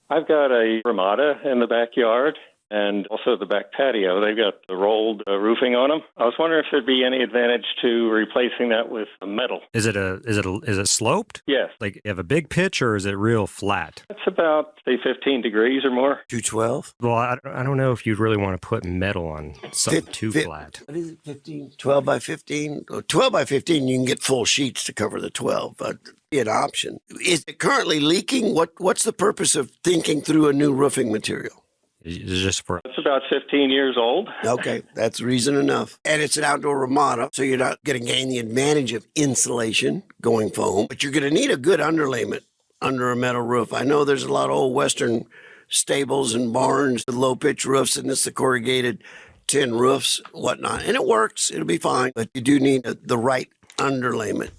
I've got a Ramada in the backyard and also the back patio. They've got the rolled roofing on them. I was wondering if there'd be any advantage to replacing that with metal. Is it sloped? Yes. Like you have a big pitch, or is it real flat? It's about, say, 15 degrees or more. 212? Well, I don't know if you'd really want to put metal on something too flat. What is it, 15? 12 by 15? 12 by 15, you can get full sheets to cover the 12, but be an option. Is it currently leaking? What's the purpose of thinking through a new roofing material? It's just for... It's about 15 years old. Okay, that's reason enough. And it's an outdoor Ramada, so you're not going to gain the advantage of insulation going foam, but you're going to need a good underlayment under a metal roof. I know there's a lot of old Western stables and barns with low-pitch roofs, and it's the corrugated tin roofs, whatnot. And it works. It'll be fine, but you do need the right underlayment.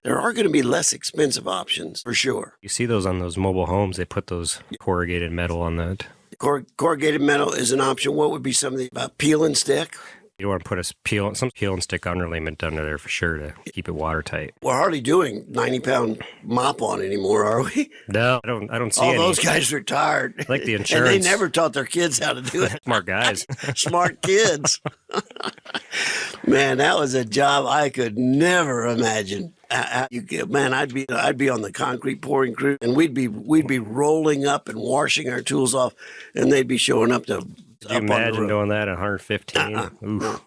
There are going to be less expensive options for sure. You see those on those mobile homes. They put those corrugated metal on that. Corrugated metal is an option. What would be something about peel and stick? You want to put some peel and stick underlayment under there for sure to keep it watertight. We're hardly doing 90-pound mop on anymore, are we? No, I don't see all any. Those guys retired. Like the insurance. And they never taught their kids how to do it. Smart guys. Smart kids. Man, that was a job I could never imagine. Man, I'd be on the concrete pouring crew, and we'd be rolling up and washing our tools off, and they'd be showing up to. Could you imagine doing that at 115? No.